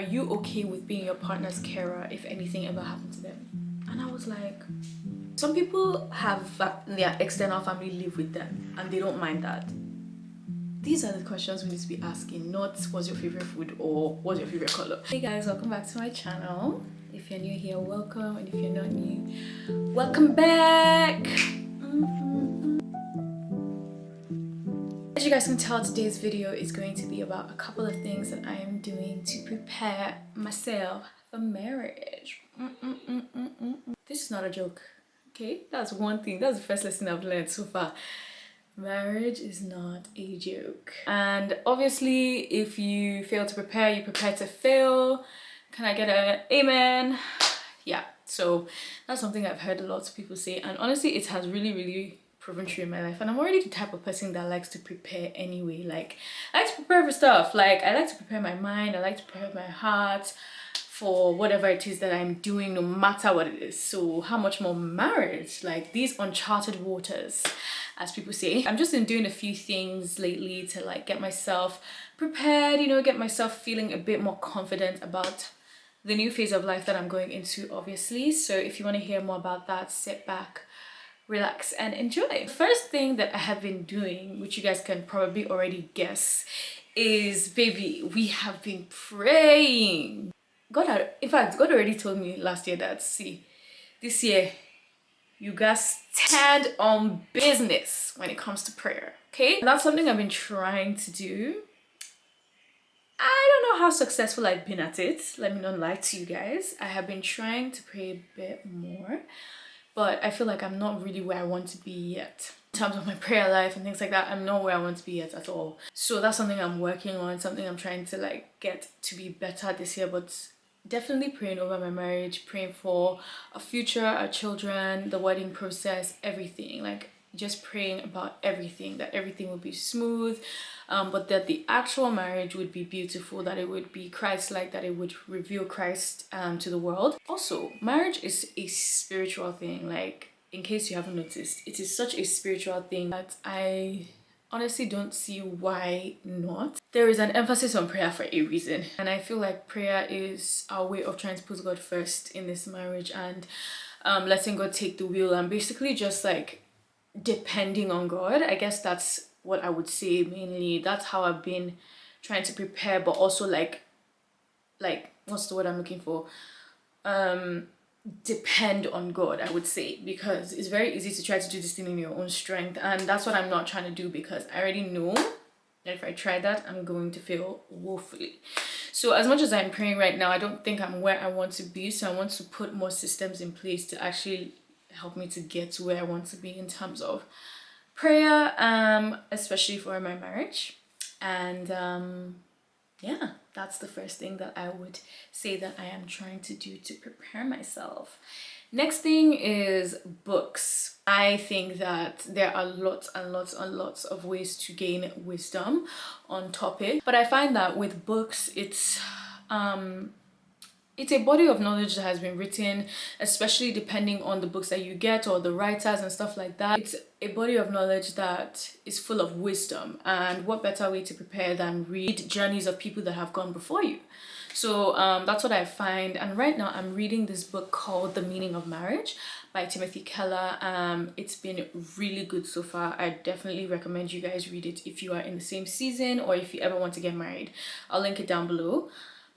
Are you okay with being your partner's carer if anything ever happened to them? And I was like, some people have their external family live with them and they don't mind that. These are the questions we need to be asking, not what's your favorite food or what's your favorite color. Hey guys, welcome back to my channel. If you're new here, welcome, and if you're not new, welcome back. As you guys can tell, today's video is going to be about a couple of things that I am doing to prepare myself for marriage. This is not a joke, okay? That's one thing. That's the first lesson I've learned so far. Marriage is not a joke. And obviously, if you fail to prepare, you prepare to fail. Can I get an amen? Yeah, so that's something I've heard a lot of people say, and honestly it has really proven true in my life. And I'm already the type of person that likes to prepare anyway. Like, I like to prepare for stuff. Like, I like to prepare my mind, I like to prepare my heart for whatever it is that I'm doing, no matter what it is. So how much more marriage? Like, these uncharted waters, as people say. I'm just been doing a few things lately to like get myself prepared, you know, get myself feeling a bit more confident about the new phase of life that I'm going into, obviously. So if you want to hear more about that, sit back, relax, and enjoy. First thing that I have been doing, which you guys can probably already guess, is, baby, we have been praying. In fact, God already told me last year that, see, this year, you guys stand on business when it comes to prayer, okay? And that's something I've been trying to do. I don't know how successful I've been at it. Let me not lie to you guys. I have been trying to pray a bit more, but I feel like I'm not really where I want to be yet. In terms of my prayer life and things like that, I'm not where I want to be yet at all. So that's something I'm working on, something I'm trying to like get to be better this year, but definitely praying over my marriage, praying for a future, our children, the wedding process, everything. Like, just praying about everything, that everything would be smooth, but that the actual marriage would be beautiful, that it would be Christ-like, that it would reveal Christ to the world. Also, marriage is a spiritual thing. Like, in case you haven't noticed, it is such a spiritual thing that I honestly don't see why not. There is an emphasis on prayer for a reason, and I feel like prayer is our way of trying to put God first in this marriage, and letting God take the wheel, and basically just like depending on God. I guess that's what I would say mainly. That's how I've been trying to prepare, but also like what's the word I'm looking for? Depend on God, I would say, because it's very easy to try to do this thing in your own strength, and that's what I'm not trying to do, because I already know that if I try that, I'm going to fail woefully. So as much as I'm praying right now, I don't think I'm where I want to be, so I want to put more systems in place to actually help me to get to where I want to be in terms of prayer, especially for my marriage. And yeah, that's the first thing that I would say that I am trying to do to prepare myself. Next thing is books. I think that there are lots and lots of ways to gain wisdom on topic, but I find that with books, it's a body of knowledge that has been written, especially depending on the books that you get or the writers and stuff like that. It's a body of knowledge that is full of wisdom, and what better way to prepare than read journeys of people that have gone before you. So that's what I find. And right now I'm reading this book called The Meaning of Marriage by Timothy Keller. It's been really good so far. I definitely recommend you guys read it if you are in the same season or if you ever want to get married. I'll link it down below.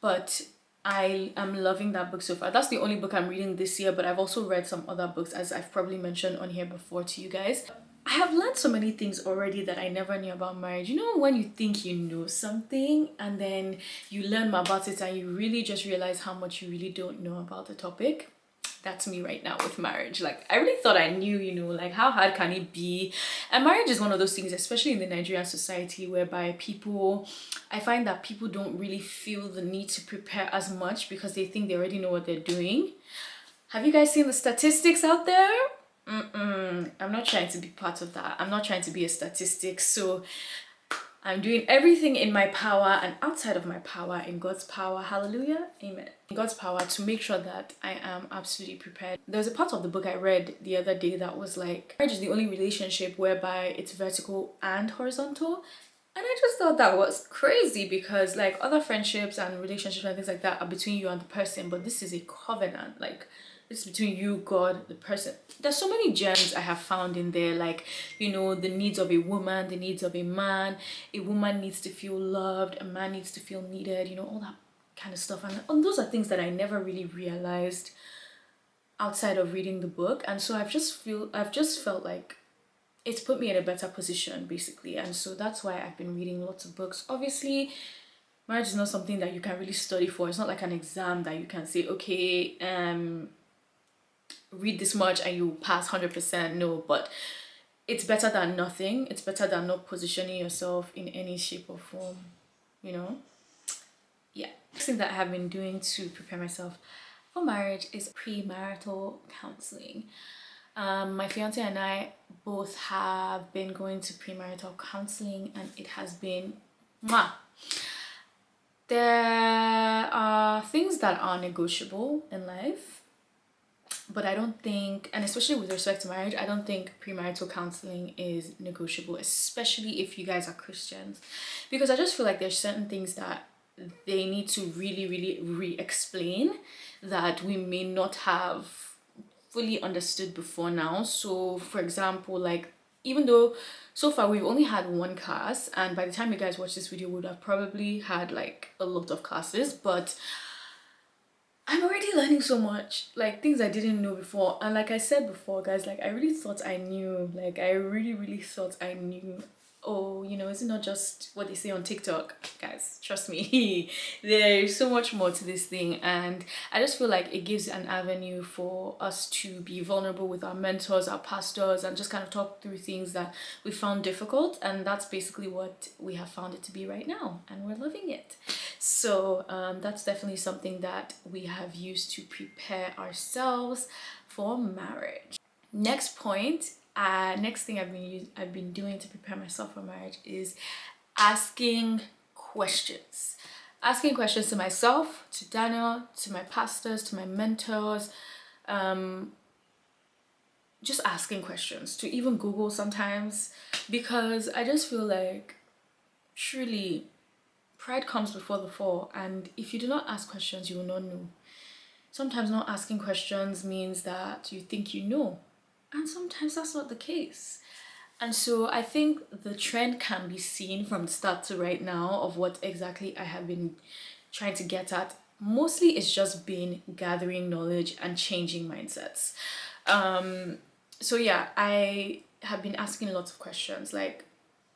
But I am loving that book so far. That's the only book I'm reading this year, but I've also read some other books, as I've probably mentioned on here before to you guys. I have learned so many things already that I never knew about marriage. You know, when you think you know something and then you learn more about it and you really just realize how much you really don't know about the topic? That's me right now with marriage. Like, I really thought I knew, you know, like how hard can it be? And marriage is one of those things, especially in the Nigerian society, whereby I find that people don't really feel the need to prepare as much because they think they already know what they're doing. Have you guys seen the statistics out there? I'm not trying to be part of that. I'm not trying to be a statistic. So I'm doing everything in my power and outside of my power, in God's power, hallelujah, amen, in God's power, to make sure that I am absolutely prepared. There was a part of the book I read the other day that was like, marriage is the only relationship whereby it's vertical and horizontal. And I just thought that was crazy because like other friendships and relationships and things like that are between you and the person, but this is a covenant. Like it's between you, God, the person. There's so many gems I have found in there, like, you know, the needs of a woman, the needs of a man. A woman needs to feel loved, a man needs to feel needed, you know, all that kind of stuff. And those are things that I never really realized outside of reading the book. And so I've just felt like it's put me in a better position basically. And so that's why I've been reading lots of books. Obviously, marriage is not something that you can really study for. It's not like an exam that you can say, okay, read this much and you pass 100%. No, but it's better than nothing. It's better than not positioning yourself in any shape or form, you know. Yeah, next thing that I have been doing to prepare myself for marriage is premarital counseling. My fiance and I both have been going to premarital counseling, and it has been mwah. There are things that are negotiable in life, but I don't think, and especially with respect to marriage, I don't think premarital counseling is negotiable, especially if you guys are Christians, because I just feel like there's certain things that they need to really re-explain that we may not have fully understood before now. So for example, like, even though so far we've only had one class, and by the time you guys watch this video we would have probably had like a lot of classes, but I'm already learning so much, like things I didn't know before. And like I said before, guys, like I really thought I knew, like I really thought I knew. Oh, you know, is it not just what they say on TikTok? Guys, trust me, there's so much more to this thing. And I just feel like it gives an avenue for us to be vulnerable with our mentors, our pastors, and just kind of talk through things that we found difficult. And that's basically what we have found it to be right now, and we're loving it. So that's definitely something that we have used to prepare ourselves for marriage. Next point, next thing I've been doing to prepare myself for marriage is asking questions. Asking questions to myself, to Daniel, to my pastors, to my mentors. Just asking questions, to even Google sometimes, because I just feel like truly pride comes before the fall, and if you do not ask questions, you will not know. Sometimes not asking questions means that you think you know, and sometimes that's not the case. And so I think the trend can be seen from the start to right now of what exactly I have been trying to get at. Mostly it's just been gathering knowledge and changing mindsets. So yeah, I have been asking lots of questions. Like,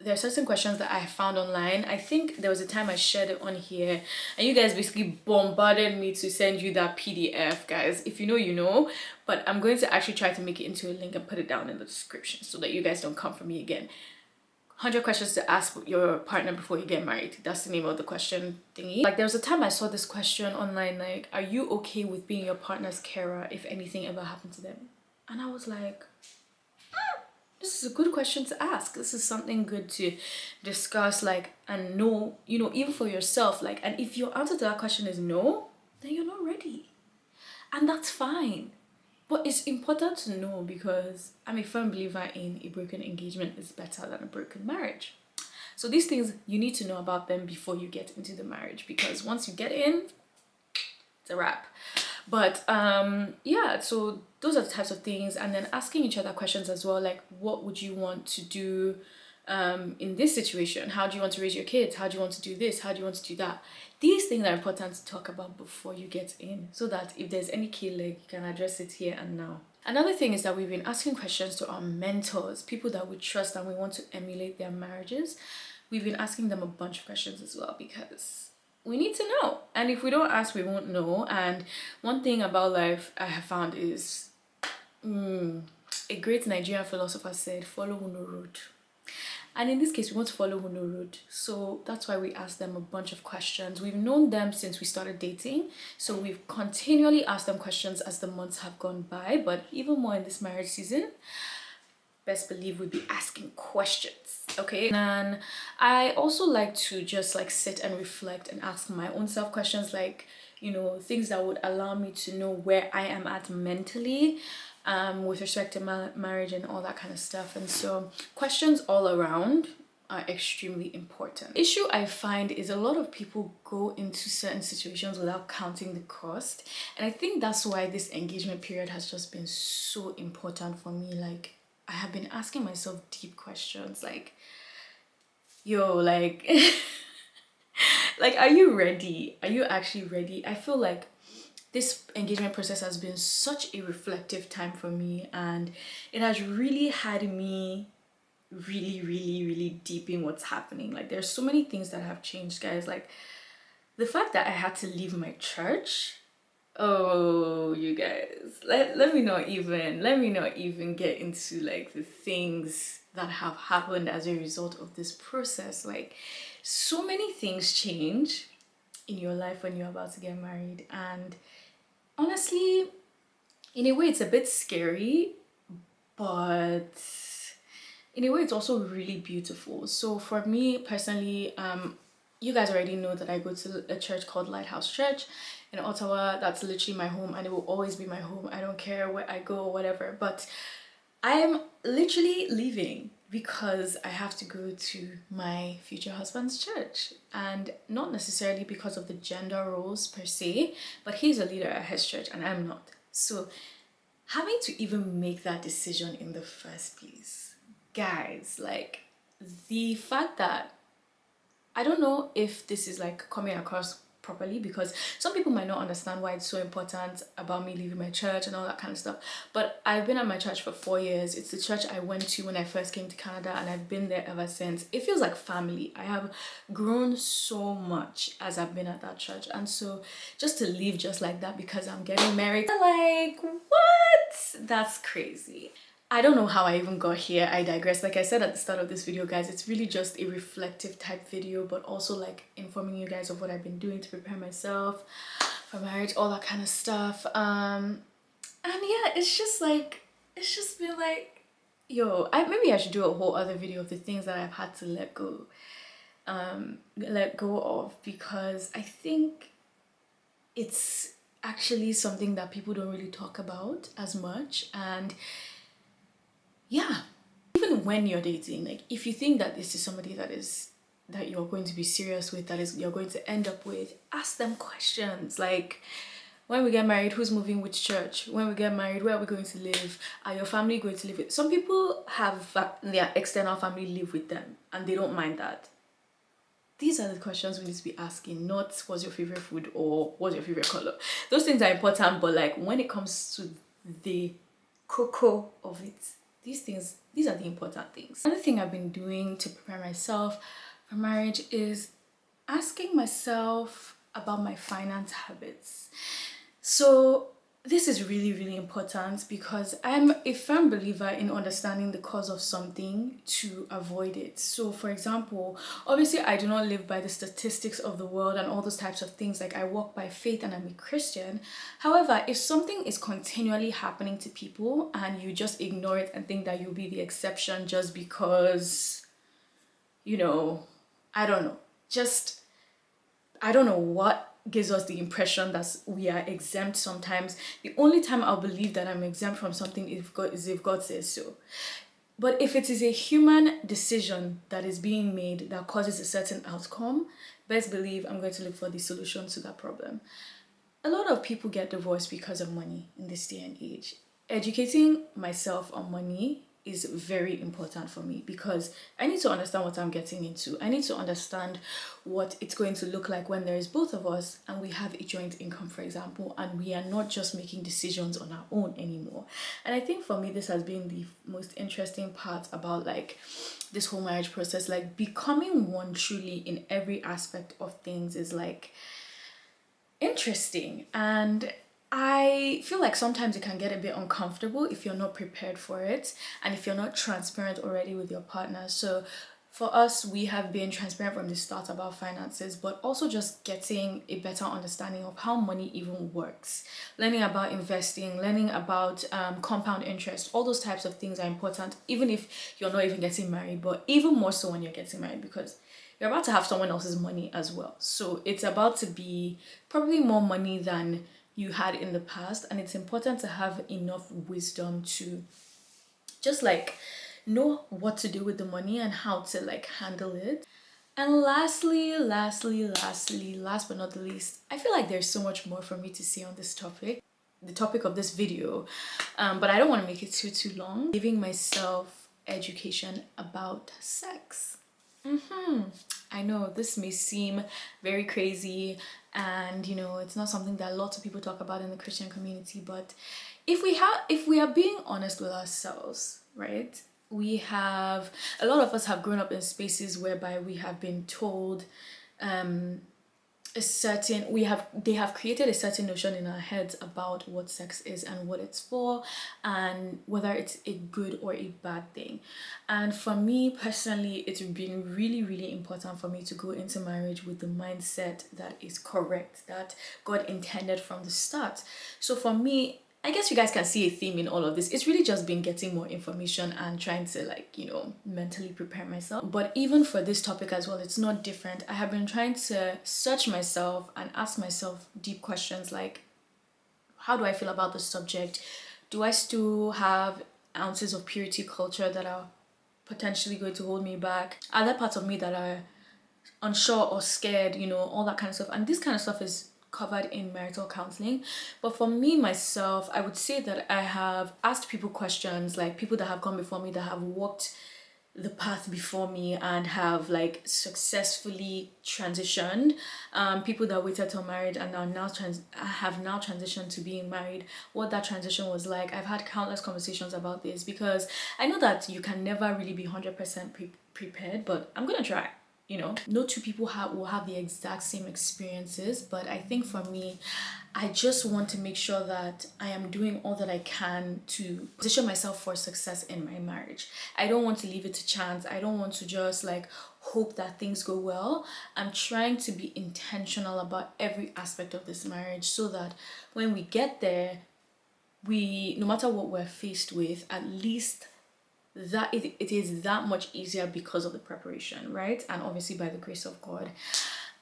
there are certain questions that I found online. I think there was a time I shared it on here, and you guys basically bombarded me to send you that PDF, guys. If you know, you know. But I'm going to actually try to make it into a link and put it down in the description so that you guys don't come for me again. 100 questions to ask your partner before you get married. That's the name of the question thingy. Like, there was a time I saw this question online, like, are you okay with being your partner's carer if anything ever happened to them? And I was like, this is a good question to ask. This is something good to discuss, like, and know, you know, even for yourself. Like, and if your answer to that question is no, then you're not ready, and that's fine. But it's important to know, because I'm a firm believer in a broken engagement is better than a broken marriage. So these things, you need to know about them before you get into the marriage, because once you get in, it's a wrap. But yeah, so those are the types of things. And then asking each other questions as well, like, what would you want to do in this situation? How do you want to raise your kids? How do you want to do this? How do you want to do that? These things are important to talk about before you get in, so that if there's any key leg, you can address it here and now. Another thing is that we've been asking questions to our mentors, people that we trust and we want to emulate their marriages. We've been asking them a bunch of questions as well, because we need to know. And if we don't ask, we won't know. And one thing about life I have found is a great Nigerian philosopher said, follow who no road. And in this case, we want to follow who no road. So that's why we asked them a bunch of questions. We've known them since we started dating, so we've continually asked them questions as the months have gone by. But even more in this marriage season, best believe we'll be asking questions, okay? And I also like to just like sit and reflect and ask my own self questions, like, you know, things that would allow me to know where I am at mentally with respect to marriage and all that kind of stuff. And so questions all around, are extremely important. Issue I find is a lot of people go into certain situations without counting the cost, and I think that's why this engagement period has just been so important for me. Like, I have been asking myself deep questions like, yo, like like, are you ready? Are you actually ready? I feel like this engagement process has been such a reflective time for me, and it has really had me really deep in what's happening. Like, there's so many things that have changed, guys. Like, the fact that I had to leave my church. Oh, you guys, let me not even get into like the things that have happened as a result of this process. Like, so many things change in your life when you're about to get married, and honestly, in a way it's a bit scary, but in a way it's also really beautiful. So for me personally, you guys already know that I go to a church called Lighthouse Church in Ottawa. That's literally my home, and it will always be my home. I don't care where I go or whatever, but I am literally leaving because I have to go to my future husband's church, and not necessarily because of the gender roles per se, but he's a leader at his church and I'm not. So having to even make that decision in the first place, guys, like, the fact that I don't know if this is like coming across properly, because some people might not understand why it's so important about me leaving my church and all that kind of stuff, but I've been at my church for 4 years. It's the church I went to when I first came to Canada, and I've been there ever since. It feels like family. I have grown so much as I've been at that church, and so just to leave just like that because I'm getting married, like, what? That's crazy. I don't know how I even got here. I digress. Like I said at the start of this video, guys, it's really just a reflective type video, but also like informing you guys of what I've been doing to prepare myself for marriage, all that kind of stuff. And yeah, it's just been like, yo, maybe I should do a whole other video of the things that I've had to let go of, because I think it's actually something that people don't really talk about as much. And yeah, even when you're dating, like, if you think that this is somebody that you're going to be serious with, you're going to end up with, ask them questions like, when we get married, who's moving which church? When we get married, where are we going to live? Are your family going to live with? Some people have their external family live with them and they don't mind that. These are the questions we need to be asking, not what's your favorite food or what's your favorite color. Those things are important, but like, when it comes to the cocoa of it, these are the important things. Another thing I've been doing to prepare myself for marriage is asking myself about my finance habits. So this is really important, because I'm a firm believer in understanding the cause of something to avoid it. So for example, obviously I do not live by the statistics of the world and all those types of things. Like, I walk by faith and I'm a Christian. However, if something is continually happening to people and you just ignore it and think that you'll be the exception just because, you know, I don't know what gives us the impression that we are exempt sometimes. The only time I'll believe that I'm exempt from something is if God says so. But if it is a human decision that is being made that causes a certain outcome, best believe I'm going to look for the solution to that problem. A lot of people get divorced because of money in this day and age. Educating myself on money is very important for me, because I need to understand what I'm getting into. I need to understand what it's going to look like when there is both of us and we have a joint income, for example, and we are not just making decisions on our own anymore. And I think for me, this has been the most interesting part about like this whole marriage process. Like, becoming one truly in every aspect of things is like interesting, and I feel like sometimes it can get a bit uncomfortable if you're not prepared for it and if you're not transparent already with your partner. So for us, we have been transparent from the start about finances, but also just getting a better understanding of how money even works. Learning about investing, learning about compound interest, all those types of things are important, even if you're not even getting married, but even more so when you're getting married, because you're about to have someone else's money as well. So it's about to be probably more money than you had in the past, and it's important to have enough wisdom to just like know what to do with the money and how to like handle it. And lastly, last but not the least, I feel like there's so much more for me to say on this topic, the topic of this video, but I don't want to make it too long. Giving myself education about sex. I know this may seem very crazy, and you know, it's not something that lots of people talk about in the Christian community, but if we are being honest with ourselves, right? We have, a lot of us have grown up in spaces whereby we have been told a certain, they have created a certain notion in our heads about what sex is and what it's for, and whether it's a good or a bad thing. And for me personally, it's been really important for me to go into marriage with the mindset that is correct, that God intended from the start. So for me, I guess you guys can see a theme in all of this. It's really just been getting more information and trying to, like, you know, mentally prepare myself. But even for this topic as well, it's not different. I have been trying to search myself and ask myself deep questions like, how do I feel about the subject? Do I still have ounces of purity culture that are potentially going to hold me back? Are there parts of me that are unsure or scared, you know, all that kind of stuff? And this kind of stuff is covered in marital counseling. But for me myself, I would say that I have asked people questions, like people that have come before me, that have walked the path before me and have like successfully transitioned, people that waited till married and are now have now transitioned to being married, what that transition was like. I've had countless conversations about this because I know that you can never really be 100% prepared, but I'm gonna try. You know, no two people will have the exact same experiences, but I think for me, I just want to make sure that I am doing all that I can to position myself for success in my marriage. I don't want to leave it to chance. I don't want to just like hope that things go well. I'm trying to be intentional about every aspect of this marriage so that when we get there, no matter what we're faced with, at least that it is that much easier because of the preparation, right? And obviously by the grace of God.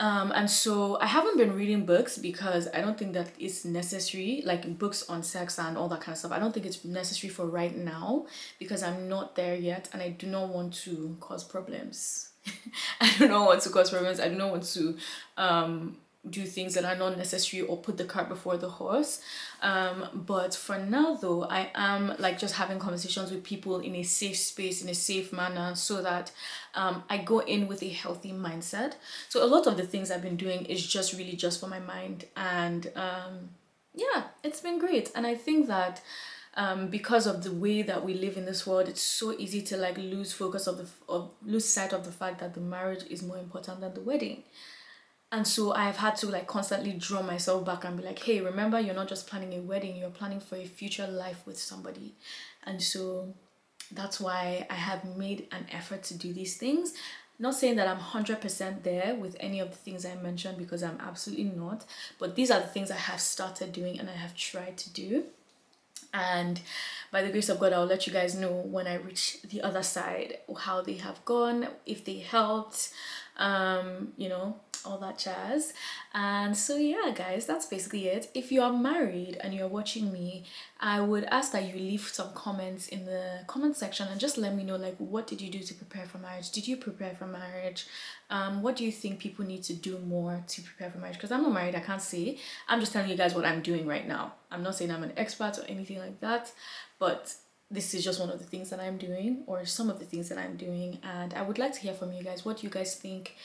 And so I haven't been reading books because I don't think that it's necessary, like books on sex and all that kind of stuff. I don't think it's necessary for right now because I'm not there yet and I do not want to cause problems. I do not want to cause problems. I do not want to do things that are not necessary or put the cart before the horse. But for now though, I am like just having conversations with people in a safe space, in a safe manner, so that I go in with a healthy mindset. So a lot of the things I've been doing is just really just for my mind, and yeah, it's been great. And I think that because of the way that we live in this world, it's so easy to like lose focus lose sight of the fact that the marriage is more important than the wedding. And so I have had to like constantly draw myself back and be like, hey, remember, you're not just planning a wedding, you're planning for a future life with somebody. And so that's why I have made an effort to do these things. Not saying that I'm 100% there with any of the things I mentioned, because I'm absolutely not. But these are the things I have started doing and I have tried to do. And by the grace of God, I'll let you guys know when I reach the other side how they have gone, if they helped, you know, all that jazz. And so yeah guys, that's basically it. If you are married and you're watching me, I would ask that you leave some comments in the comment section and just let me know, like, what did you do to prepare for marriage? Did you prepare for marriage? What do you think people need to do more to prepare for marriage? Because I'm not married, I can't say. I'm just telling you guys what I'm doing right now. I'm not saying I'm an expert or anything like that, but this is just one of the things that I'm doing, or some of the things that I'm doing, and I would like to hear from you guys. What do you guys think?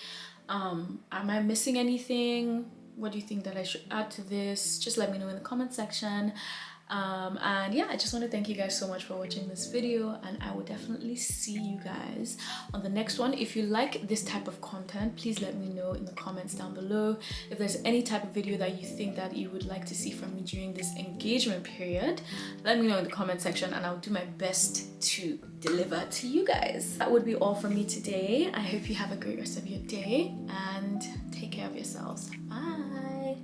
Am I missing anything? What do you think that I should add to this? Just let me know in the comment section. And yeah, I just want to thank you guys so much for watching this video, and I will definitely see you guys on the next one. If you like this type of content, please let me know in the comments down below. If there's any type of video that you think that you would like to see from me during this engagement period, let me know in the comment section and I'll do my best to deliver to you guys. That would be all from me today. I hope you have a great rest of your day and take care of yourselves. Bye.